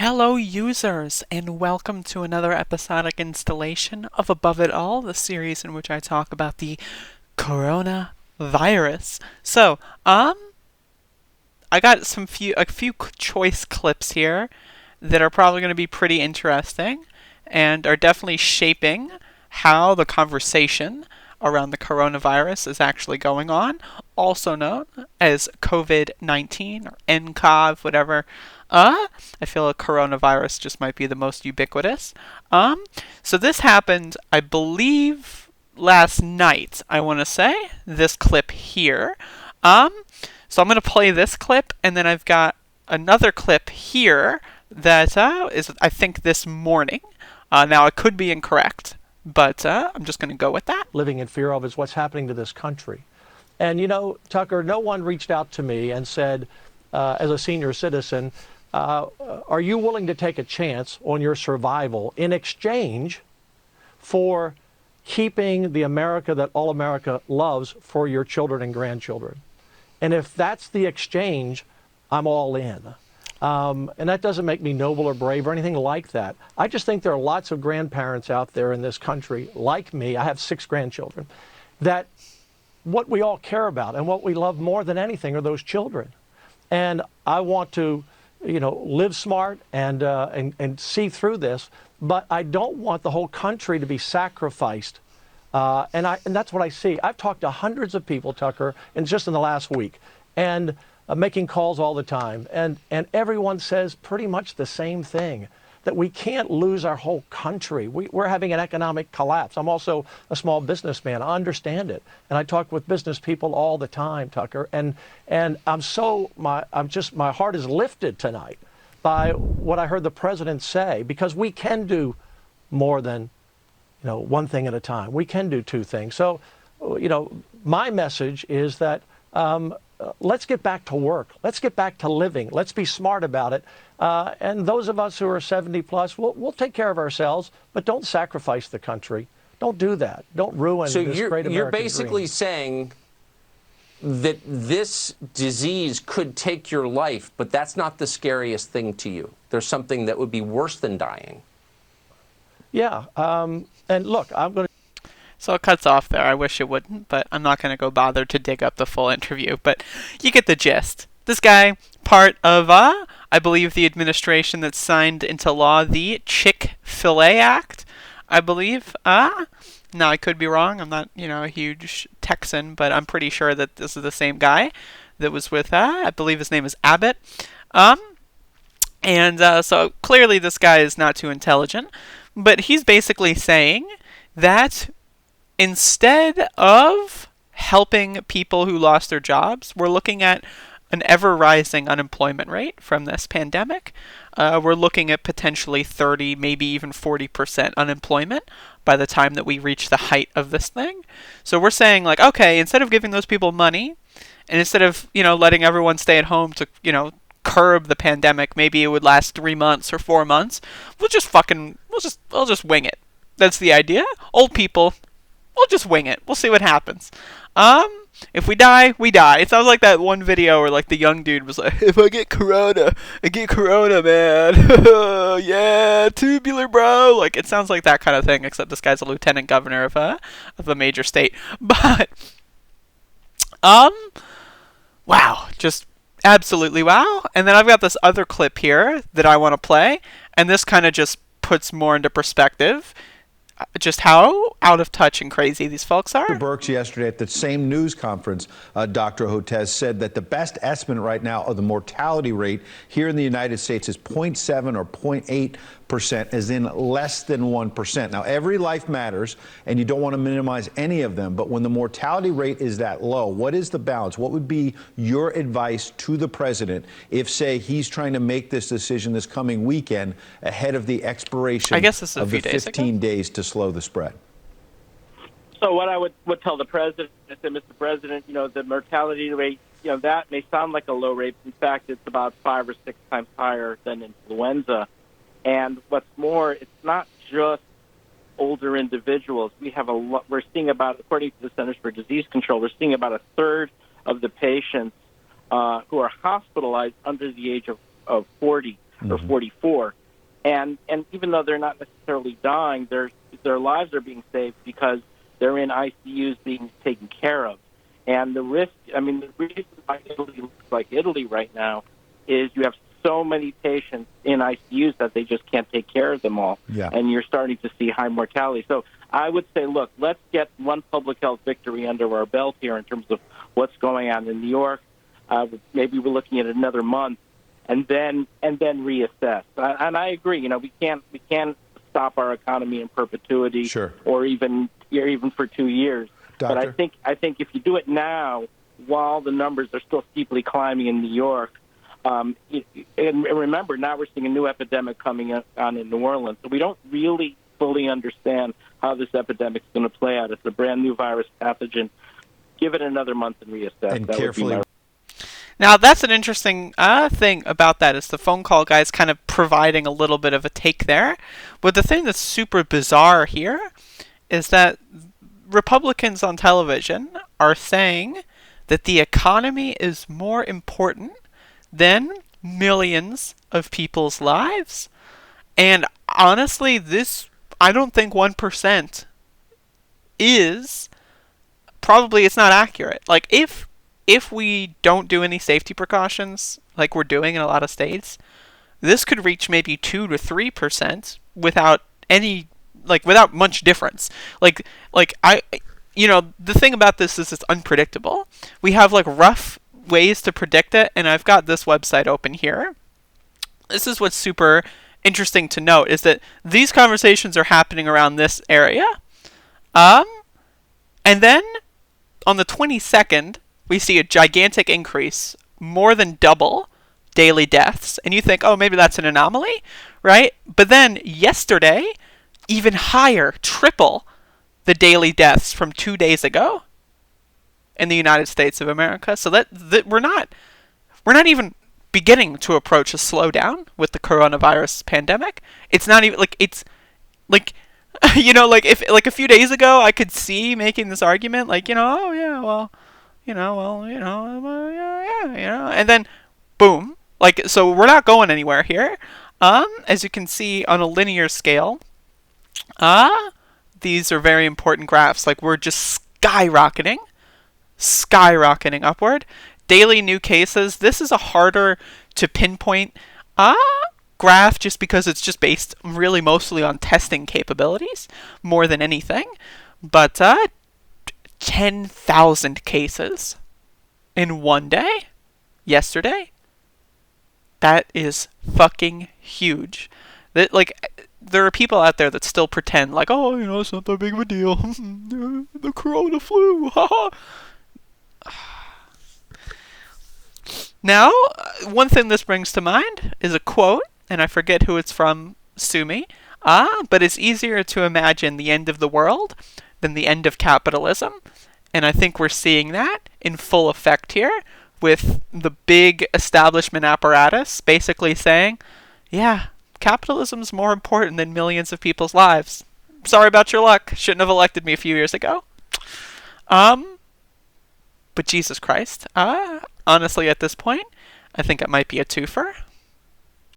Hello, users, and welcome to another episodic installation of Above It All, the series in which I talk about the coronavirus. I got a few choice clips here that are probably going to be pretty interesting and are definitely shaping how the conversation around the coronavirus is actually going on, also known as COVID-19 or nCoV, whatever. I feel a coronavirus just might be the most ubiquitous. So this happened, I believe, last night, I want to say, this clip here. So I'm going to play this clip, and then I've got another clip here that is, I think, this morning. Now, I could be incorrect, but I'm just going to go with that. Living in fear of is what's happening to this country. And you know, Tucker, no one reached out to me and said, as a senior citizen, are you willing to take a chance on your survival in exchange for keeping the America that all America loves for your children and grandchildren? And if that's the exchange, I'm all in. And that doesn't make me noble or brave or anything like that. I just think there are lots of grandparents out there in this country, like me, I have 6 grandchildren, that what we all care about and what we love more than anything are those children. And I want to, live smart and see through this, but I don't want the whole country to be sacrificed. And that's what I see. I've talked to hundreds of people, Tucker, and just in the last week, and making calls all the time. And everyone says pretty much the same thing, that we can't lose our whole country. We're having an economic collapse. I'm also a small businessman. I understand it. And I talk with business people all the time, Tucker. And my heart is lifted tonight by what I heard the president say, because we can do more than one thing at a time. We can do 2 things. So, my message is that let's get back to work. Let's get back to living. Let's be smart about it. And those of us who are 70 plus, we'll take care of ourselves, but don't sacrifice the country. Don't do that. Don't ruin this great American dream. You're basically saying that this disease could take your life, but that's not the scariest thing to you. There's something that would be worse than dying. Yeah. And look, I'm going to. So it cuts off there. I wish it wouldn't, but I'm not going to go bother to dig up the full interview. But you get the gist. This guy, part of, I believe, the administration that signed into law the Chick-fil-A Act, I believe. Now, I could be wrong. I'm not, a huge Texan, but I'm pretty sure that this is the same guy that was with, I believe his name is Abbott. So clearly this guy is not too intelligent, but he's basically saying that instead of helping people who lost their jobs, we're looking at an ever-rising unemployment rate from this pandemic. We're looking at potentially 30, maybe even 40% unemployment by the time that we reach the height of this thing. So we're saying, like, okay, instead of giving those people money, and instead of, letting everyone stay at home to, curb the pandemic, maybe it would last 3 months or 4 months, we'll just wing it. That's the idea. Old people, we'll just wing it. We'll see what happens. If we die, we die. It sounds like that one video where, like, the young dude was like, if I get corona, man. Yeah, tubular, bro. Like, it sounds like that kind of thing, except this guy's a lieutenant governor of a major state. But, wow, just absolutely wow. And then I've got this other clip here that I want to play, and this kind of just puts more into perspective just how out of touch and crazy these folks are. Burks yesterday at the same news conference, Dr. Hotez said that the best estimate right now of the mortality rate here in the United States is 0.7 or 0.8%, as in less than 1%. Now, every life matters, and you don't want to minimize any of them, but when the mortality rate is that low, what is the balance? What would be your advice to the president if, say, he's trying to make this decision this coming weekend ahead of the expiration I guess this is a of few the days 15 ago. days to slow the spread? So what I would tell the president is that, Mr. President, the mortality rate, that may sound like a low rate. In fact, it's about 5 or 6 times higher than influenza. And what's more, it's not just older individuals. We're seeing about, according to the Centers for Disease Control, we're seeing about a third of the patients who are hospitalized under the age of 40. or 44. And even though they're not necessarily dying, their lives are being saved because they're in ICUs being taken care of. And the risk, I mean, the reason why Italy looks like Italy right now is you have so many patients in ICUs that they just can't take care of them all. Yeah. And you're starting to see high mortality. So I would say, look, let's get one public health victory under our belt here in terms of what's going on in New York. Maybe we're looking at another month, and then reassess. And I agree. We can't stop our economy in perpetuity, Sure. or even for 2 years. Doctor? But I think if you do it now, while the numbers are still steeply climbing in New York, and remember, now we're seeing a new epidemic coming on in New Orleans, so we don't really fully understand how this epidemic is going to play out. It's a brand new virus pathogen. Give it another month and reassess. And that carefully. would be Now, that's an interesting thing about that is the phone call guy's kind of providing a little bit of a take there. But the thing that's super bizarre here is that Republicans on television are saying that the economy is more important than millions of people's lives. And honestly, I don't think 1% is probably, it's not accurate. Like, if we don't do any safety precautions like we're doing in a lot of states, this could reach maybe 2 to 3% without much difference. The thing about this is it's unpredictable. We have rough ways to predict it, and I've got this website open here. This is what's super interesting to note is that these conversations are happening around this area. And then on the 22nd, we see a gigantic increase, more than double daily deaths. And you think, oh, maybe that's an anomaly, right? But then yesterday, even higher, triple the daily deaths from 2 days ago in the United States of America. So that we're not even beginning to approach a slowdown with the coronavirus pandemic. It's not even if a few days ago I could see making this argument and then boom, so we're not going anywhere here. As you can see on a linear scale, these are very important graphs. We're just skyrocketing upward. Daily new cases. This is a harder to pinpoint graph just because it's just based really mostly on testing capabilities more than anything. But 10,000 cases in one day yesterday. That is fucking huge. There are people out there that still pretend it's not that big of a deal. The corona flu. Now, one thing this brings to mind is a quote, and I forget who it's from, sue me. But it's easier to imagine the end of the world than the end of capitalism. And I think we're seeing that in full effect here with the big establishment apparatus basically saying, yeah, capitalism's more important than millions of people's lives. Sorry about your luck. Shouldn't have elected me a few years ago. But Jesus Christ. Honestly, at this point, I think it might be a twofer.